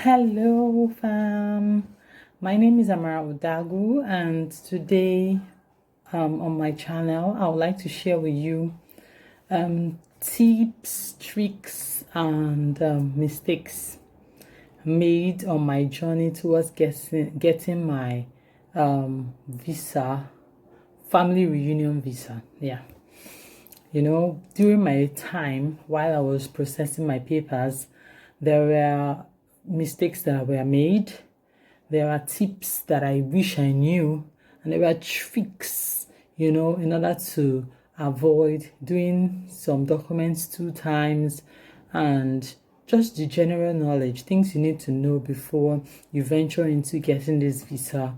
Hello, fam. My name is Amara Odagu, and today on my channel, I would like to share with you tips, tricks, and mistakes made on my journey towards getting my visa, family reunion visa. Yeah. During my time while I was processing my papers, there were mistakes that were made. There are tips that I wish I knew, and there were tricks, in order to avoid doing some documents 2 times, and just the general knowledge, things you need to know before you venture into getting this visa.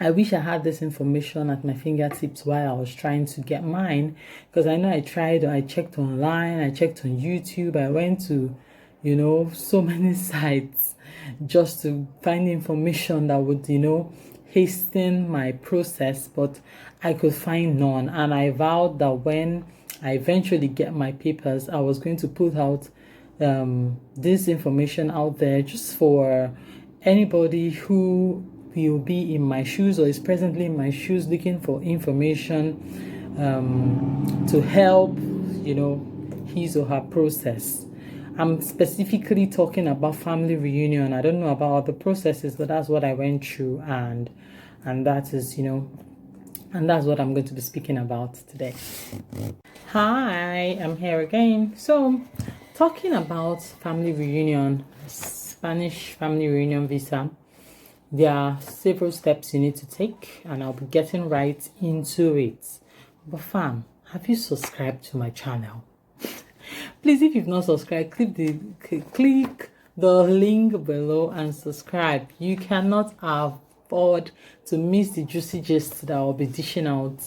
I wish I had this information at my fingertips while I was trying to get mine, because I know I checked online, I checked on YouTube, I went to, so many sites just to find information that would, hasten my process, but I could find none. And I vowed that when I eventually get my papers, I was going to put out this information out there just for anybody who will be in my shoes or is presently in my shoes looking for information to help, his or her process. I'm specifically talking about family reunion. I don't know about other processes, but that's what I went through, and that is, and that's what I'm going to be speaking about today. Hi, I'm here again. So, talking about family reunion, Spanish family reunion visa, there are several steps you need to take, and I'll be getting right into it. But fam, have you subscribed to my channel? Please, if you've not subscribed, click the link below and subscribe. You cannot afford to miss the juicy gist that I'll be dishing out,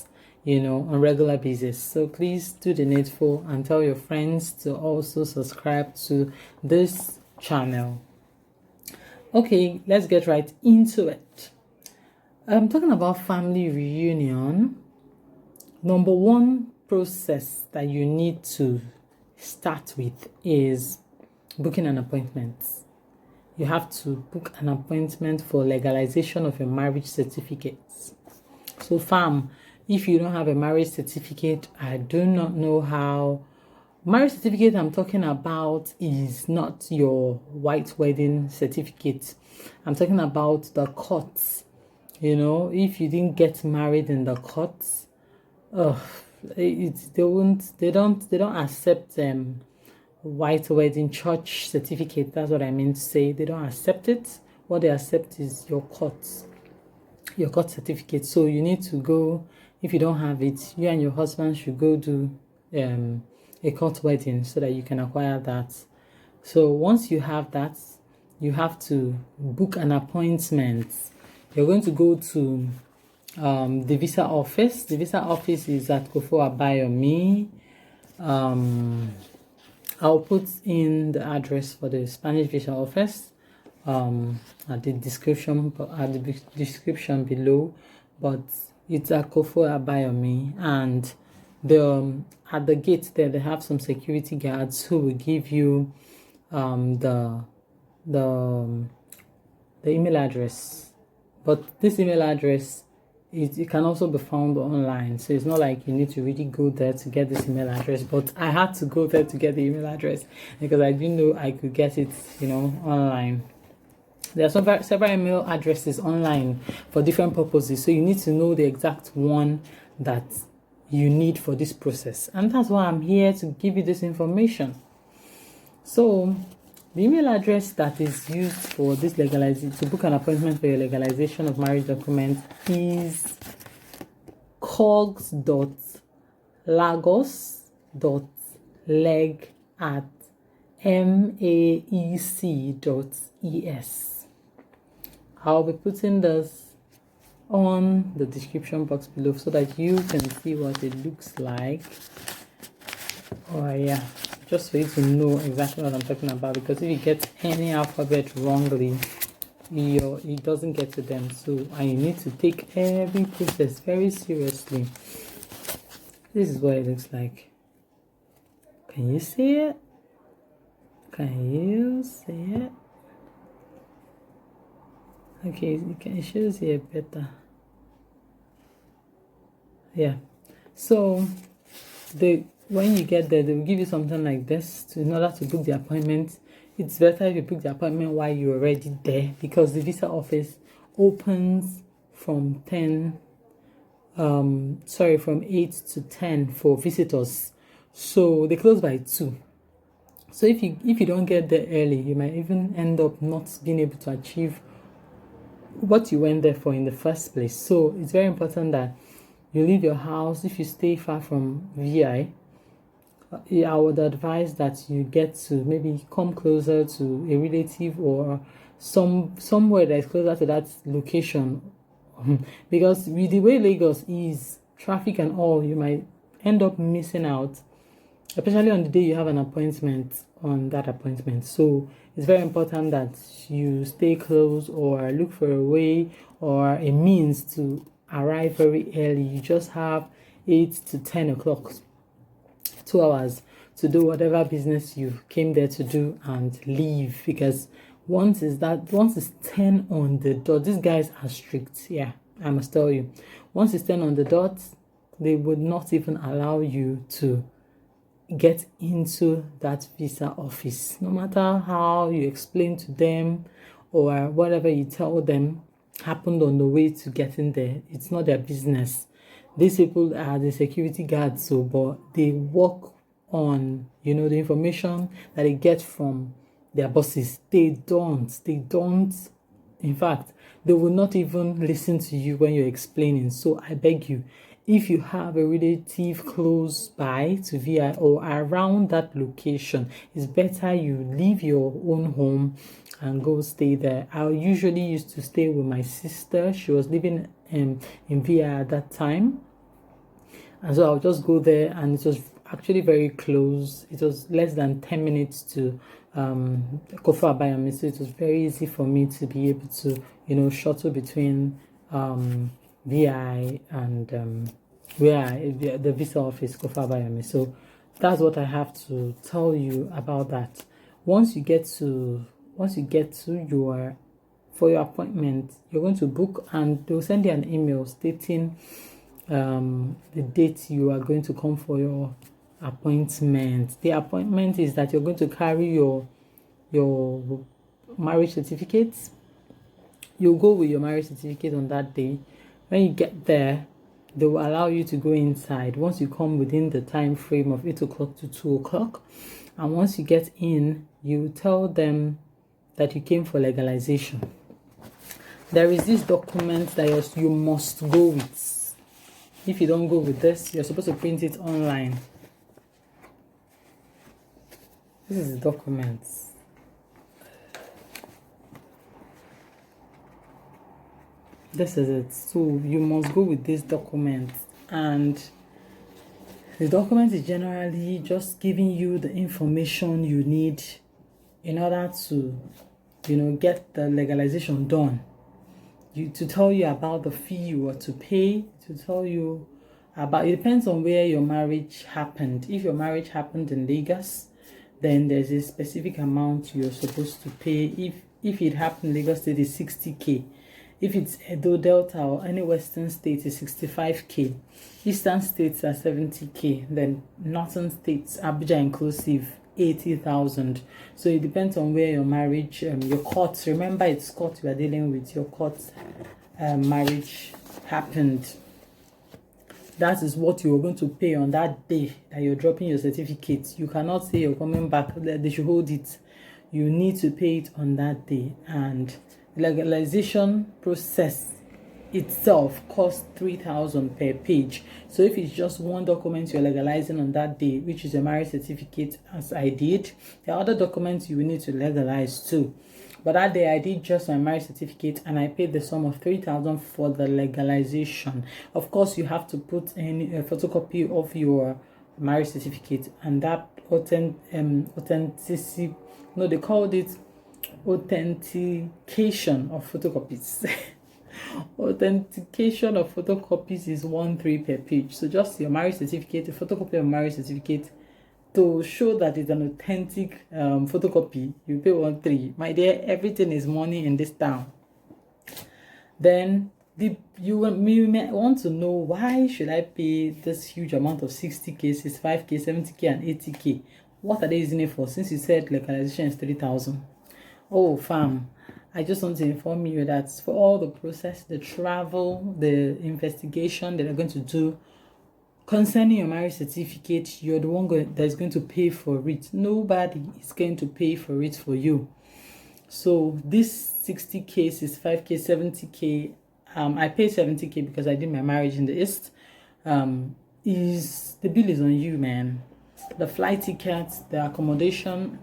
on regular basis. So please do the needful and tell your friends to also subscribe to this channel. Okay, let's get right into it. I'm talking about family reunion. Number one process that you need to start with is booking an appointment. You have to book an appointment for legalization of your marriage certificate. So fam, if you don't have a marriage certificate, I do not know how. Marriage certificate I'm talking about is not your white wedding certificate. I'm talking about the courts. If you didn't get married in the courts, they don't accept white wedding church certificate. That's what I mean to say. They don't accept it. What they accept is your court certificate. So you need to go. If you don't have it, you and your husband should go do a court wedding so that you can acquire that. So once you have that, you have to book an appointment. You're going to go to the visa office. The visa office is at Kofo Abayomi. I'll put in the address for the Spanish visa office at the description below, but it's at Kofo Abayomi, and at the gate there they have some security guards who will give you the email address. But this email address, it can also be found online, so it's not like you need to really go there to get this email address. But I had to go there to get the email address because I didn't know I could get it, online. There are several email addresses online for different purposes, so you need to know the exact one that you need for this process, and that's why I'm here to give you this information. So the email address that is used for this to book an appointment for your legalization of marriage documents is cogs.lagos@maec.es. I'll be putting this on the description box below so that you can see what it looks like. Oh yeah, just for you to know exactly what I'm talking about, because if you get any alphabet wrongly, it doesn't get to them. So I need to take every process very seriously. This is what it looks like. Can you see it? Can you see it? Okay, it shows here better. Yeah. So when you get there, they will give you something like this in order to book the appointment. It's better if you book the appointment while you're already there, because the visa office opens from 8 to 10 for visitors. So they close by 2. So if you don't get there early, you might even end up not being able to achieve what you went there for in the first place. So it's very important that you leave your house. If you stay far from VI, I would advise that you get to maybe come closer to a relative or somewhere that is closer to that location. Because with the way Lagos is, traffic and all, you might end up missing out, especially on the day you have an appointment on that appointment. So it's very important that you stay close or look for a way or a means to arrive very early. You just have 8 to 10 o'clock, 2 hours to do whatever business you came there to do and leave, because once it's 10 on the dot, these guys are strict. Yeah, I must tell you, once it's 10 on the dot, they would not even allow you to get into that visa office, no matter how you explain to them or whatever you tell them happened on the way to getting there. It's not their business. These people are the security guards, so but they work on the information that they get from their bosses. They don't. In fact, they will not even listen to you when you're explaining. So I beg you, if you have a relative close by to VI or around that location, it's better you leave your own home and go stay there. I usually used to stay with my sister. She was living in VI at that time. And so I'll just go there, and it was actually very close. It was less than 10 minutes to Kofa Bayami. So it was very easy for me to be able to, shuttle between VI and the visa office, Kofa Bayami. So that's what I have to tell you about that. Once you get to for your appointment, you're going to book, and they'll send you an email stating the date you are going to come for your appointment. The appointment is that you're going to carry your marriage certificate. You'll go with your marriage certificate on that day. When you get there, they will allow you to go inside once you come within the time frame of 8 o'clock to 2 o'clock. And once you get in, you tell them that you came for legalization. There is this document that you must go with. If you don't go with this, you're supposed to print it online. This is the documents. This is it. So you must go with this document, and the document is generally just giving you the information you need in order to, get the legalization done. To tell you about the fee you are to pay, to tell you about, it depends on where your marriage happened. If your marriage happened in Lagos, then there's a specific amount you're supposed to pay. If it happened in Lagos State, it's 60K. If it's Edo, Delta, or any Western state, it's 65K. Eastern states are 70K. Then Northern states, Abuja inclusive, 80,000. So it depends on where your marriage, your court. Remember, it's court we are dealing with. Your court marriage happened. That is what you are going to pay on that day that you're dropping your certificate. You cannot say you're coming back. They should hold it. You need to pay it on that day. And legalization process itself costs 3,000 per page. So if it's just one document you're legalizing on that day, which is a marriage certificate, as I did, there are other documents you will need to legalize too. But that day I did just my marriage certificate, and I paid the sum of 3,000 for the legalization. Of course, you have to put in a photocopy of your marriage certificate, and that authenticity, no, they called it authentication of photocopies. Authentication of photocopies is 1,300 per page. So just your marriage certificate, a photocopy of marriage certificate, to show that it's an authentic photocopy, you pay 1,300. My dear, everything is money in this town. Then you may want to know, why should I pay this huge amount of 60K, 65K, 70K, and 80K? What are they using it for? Since you said legalization is 3,000. Oh, fam, I just want to inform you that for all the process, the travel, the investigation that they're going to do concerning your marriage certificate, you're the one that's going to pay for it. Nobody is going to pay for it for you. So this 60K, 65K, 70K, I paid 70K because I did my marriage in the East. The bill is on you, man. The flight tickets, the accommodation,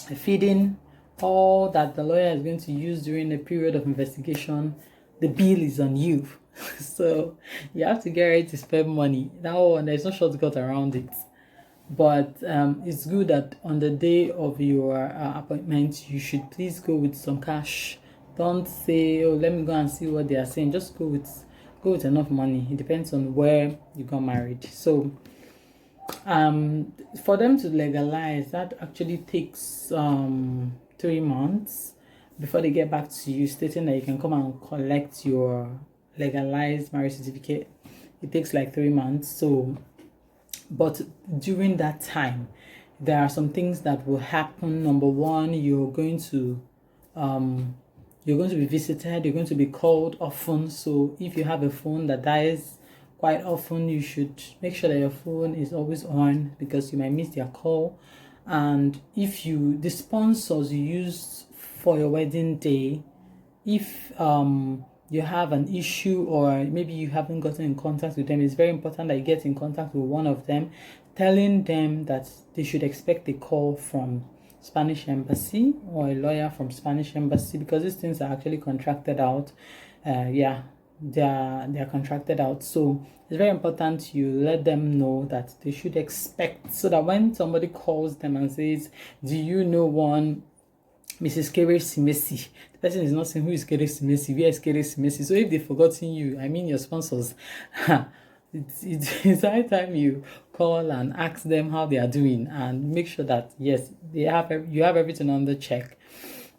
the feeding, all that the lawyer is going to use during the period of investigation, the bill is on you. So you have to get ready to spend money. That one, there's no shortcut around it. But it's good that on the day of your appointment, you should please go with some cash. Don't say, oh, let me go and see what they are saying. Just go with enough money. It depends on where you got married. So for them to legalize, that actually takes 3 months before they get back to you stating that you can come and collect your legalized marriage certificate. It takes like 3 months. So but during that time, there are some things that will happen. Number one, you're going to be visited, you're going to be called often. So if you have a phone that dies quite often, you should make sure that your phone is always on, because you might miss their call. And if the sponsors you used for your wedding day, if you have an issue or maybe you haven't gotten in contact with them, it's very important that you get in contact with one of them, telling them that they should expect a call from Spanish Embassy or a lawyer from Spanish Embassy, because these things are actually contracted out. They're contracted out. So it's very important you let them know that they should expect, so that when somebody calls them and says, do you know one Mrs. Keresimesi, the person is not saying who is Keresimesi, where is Keresimesi. So if they've forgotten you, I mean your sponsors, it's high time you call and ask them how they are doing and make sure that yes, you have everything under check.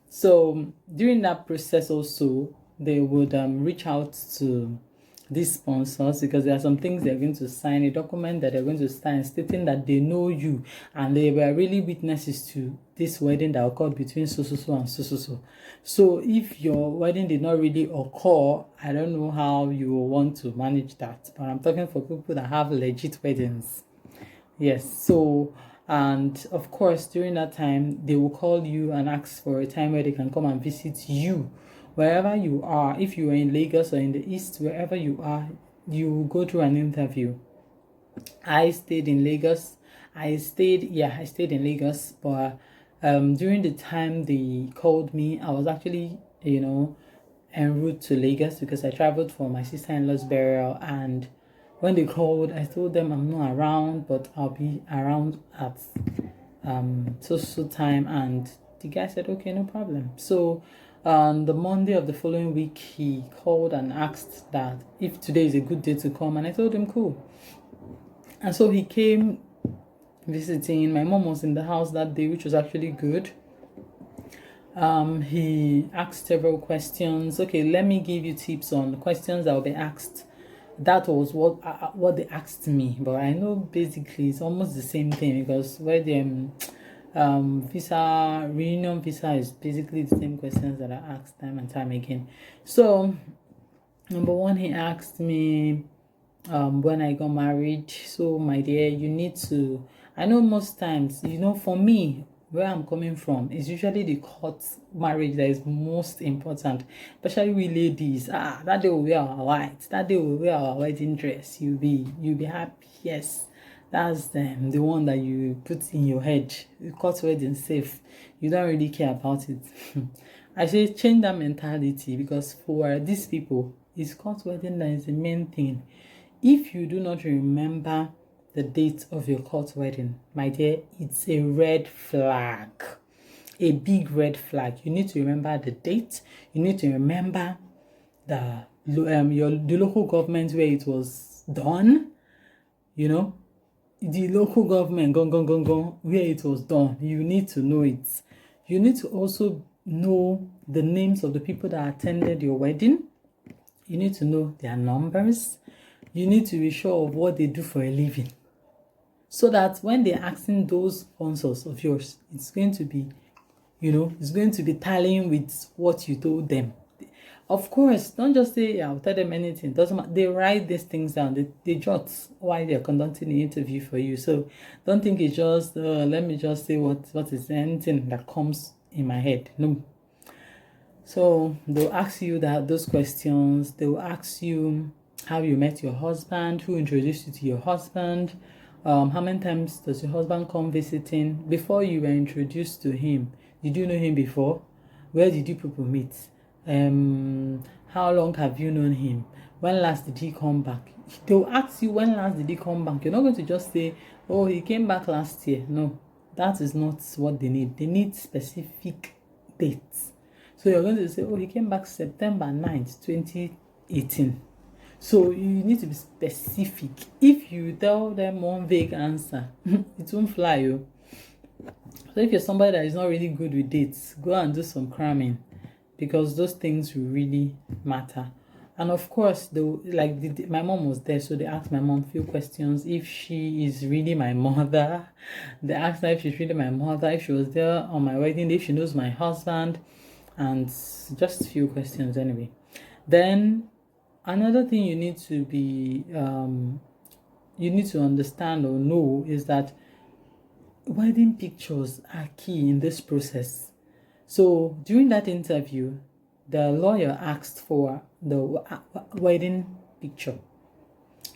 So during that process also, they would reach out to these sponsors, because there are some things they're going to sign, a document that they're going to sign stating that they know you and they were really witnesses to this wedding that occurred between so and so. So if your wedding did not really occur, I don't know how you will want to manage that, but I'm talking for people that have legit weddings. Yes. So, and of course during that time they will call you and ask for a time where they can come and visit you wherever you are. If you are in Lagos or in the East, wherever you are, you go through an interview. I stayed in Lagos. I stayed in Lagos, but during the time they called me, I was actually, en route to Lagos because I traveled for my sister-in-law's burial. And when they called, I told them I'm not around, but I'll be around at so time. And the guy said, okay, no problem. So on the Monday of the following week, he called and asked that if today is a good day to come, and I told him cool. And so he came visiting. My mom was in the house that day, which was actually good. He asked several questions. Okay, let me give you tips on the questions that will be asked. That was what they asked me, but I know basically it's almost the same thing, because where the reunion visa is basically the same questions that I asked time and time again. So number one, he asked me when I got married. So my dear, you need to, I know most times, for me, where I'm coming from, is usually the court marriage that is most important, especially we ladies. That day we'll wear our white, that day we'll wear our wedding dress, you'll be happy. Yes, that's the one that you put in your head. Court wedding safe, you don't really care about it. I say change that mentality, because for these people, it's court wedding that is the main thing. If you do not remember the date of your court wedding, my dear, it's a red flag, a big red flag. You need to remember the date. You need to remember the local government where it was done. The local government, where it was done. You need to know it. You need to also know the names of the people that attended your wedding. You need to know their numbers. You need to be sure of what they do for a living. So that when they're asking those sponsors of yours, it's going to be, it's going to be tallying with what you told them. Of course, don't just say, I'll tell them anything. Doesn't matter. They write these things down. They jot while they're conducting the interview for you. So don't think it's just, let me just say what is anything that comes in my head. No. So they'll ask you those questions. They'll ask you how you met your husband, who introduced you to your husband, how many times does your husband come visiting? Before you were introduced to him, did you know him before? Where did you people meet? How long have you known him? When last did he come back? They'll ask you, when last did he come back? You're not going to just say, oh, he came back last year. No, that is not what they need. They need specific dates. So you're going to say, oh, he came back September 9th, 2018. So you need to be specific. If you tell them one vague answer, it won't fly you. So if you're somebody that is not really good with dates, go and do some cramming, because those things will really matter. And of course, my mom was there, so they asked my mom a few questions. If she is really my mother, they asked her if she's really my mother, if she was there on my wedding day, if she knows my husband, and just a few questions anyway. Then another thing you need to be you need to understand or know is that wedding pictures are key in this process. So during that interview, the lawyer asked for the wedding picture.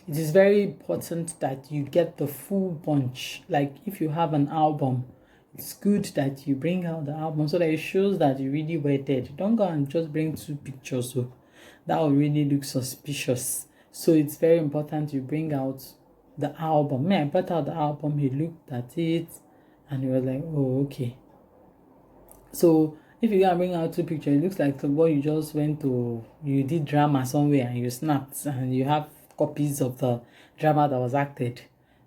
It is very important that you get the full bunch. Like if you have an album, it's good that you bring out the album so that it shows that you really wedded. Don't go and just bring 2 pictures. So that will really look suspicious. So it's very important you bring out the album. I brought out the album, he looked at it, and he was like, oh, okay. So if you can bring out 2 pictures, it looks like what you just went to, you did drama somewhere and you snapped and you have copies of the drama that was acted.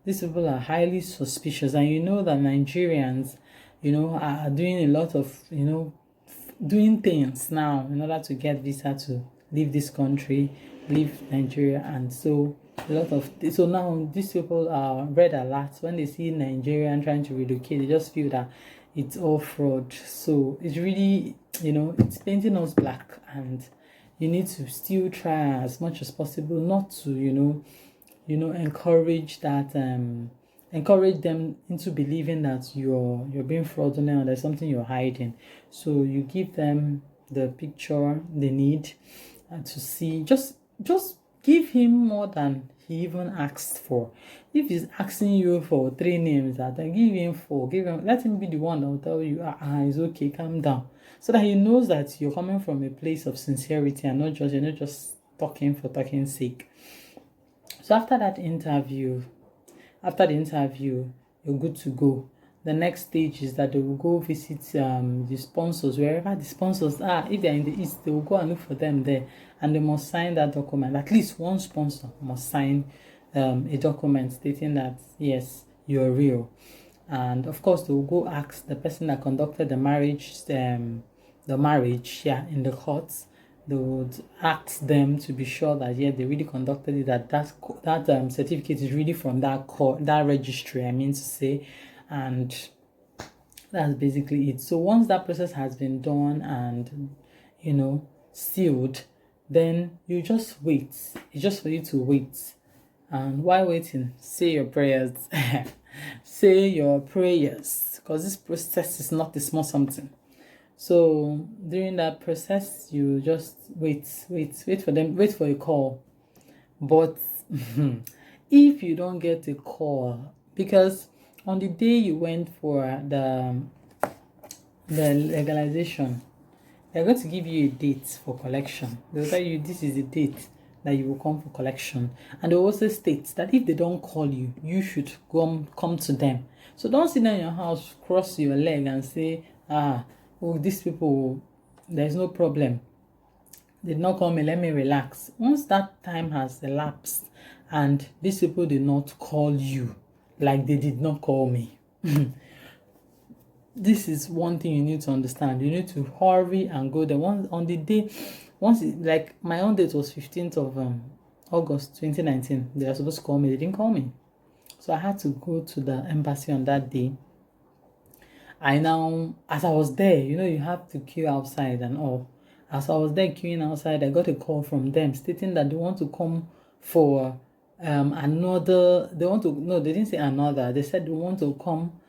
These people are highly suspicious, and you know that Nigerians, are doing a lot of, doing things now in order to get visa to leave this country, leave Nigeria. And so now these people are red alert when they see Nigerian trying to relocate. They just feel that it's all fraud. So it's really, it's painting us black, and you need to still try as much as possible not to, encourage them into believing that you're being fraudulent or there's something you're hiding. So you give them the picture they need to see. Just give him more than he even asked for. If he's asking you for 3 names, then give him 4. Let him be the one that will tell you, it's okay, calm down, so that he knows that you're coming from a place of sincerity and you're not just talking for talking's sake. So after the interview, you're good to go. The next stage is that they will go visit the sponsors, wherever the sponsors are. If they're in the East, they will go and look for them there, and they must sign that document. At least one sponsor must sign a document stating that, yes, you're real. And of course, they will go ask the person that conducted the marriage, in the courts. They would ask them to be sure that, yeah, they really conducted it, that certificate is really from that court, that registry, I mean to say. And that's basically it. So once that process has been done and, sealed, then you just wait. It's just for you to wait. And while waiting, say your prayers. Say your prayers, because this process is not a small something. So during that process, you just wait for them, wait for a call. But if you don't get a call, because on the day you went for the legalization, they're going to give you a date for collection. They'll tell you this is the date that you will come for collection. And they also state that if they don't call you, you should come to them. So don't sit down in your house, cross your leg and say, these people, there's no problem. They did not call me, let me relax. Once that time has elapsed and these people did not call you, like they did not call me, this is one thing you need to understand. You need to hurry and go there. On the day like my own date was 15th of August 2019. They were supposed to call me. They didn't call me. So I had to go to the embassy on that day. As I was there, you have to queue outside and all. As I was there queuing outside, I got a call from them stating that they want to come for another. They want to, no, they didn't say another. They said they want to come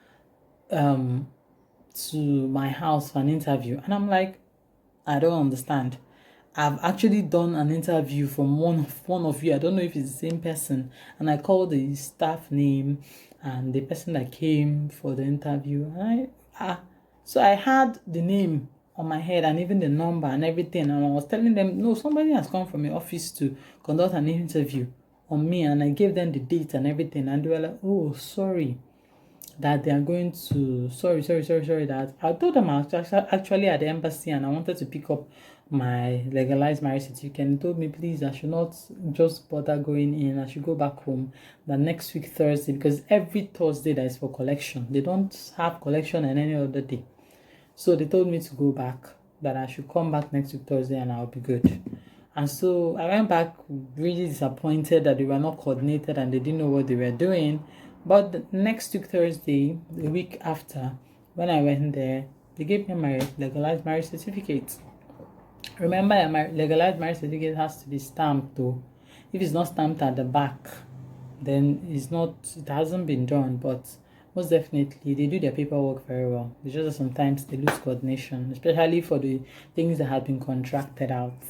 to my house for an interview. And I'm like, I don't understand. I've actually done an interview from one of you. I don't know if it's the same person. And I called the staff name and the person that came for the interview. And so I had the name on my head and even the number and everything. And I was telling them, no, somebody has come from my office to conduct an interview on me. And I gave them the date and everything. And they were like, oh, sorry, that they are going to, sorry, that I told them I was actually at the embassy and I wanted to pick up my legalized marriage certificate. And they told me, please, I should not just bother going in. I should go back home the next week Thursday, because every Thursday that is for collection. They don't have collection on any other day. So they told me to go back, that I should come back next week Thursday and I'll be good. And so I went back really disappointed that they were not coordinated and they didn't know what they were doing. But the next week Thursday, the week after, when I went there, they gave me my legalized marriage certificate. Remember that my legalized marriage certificate has to be stamped though. If it's not stamped at the back, then it hasn't been done. But most definitely they do their paperwork very well. It's just that sometimes they lose coordination, especially for the things that have been contracted out.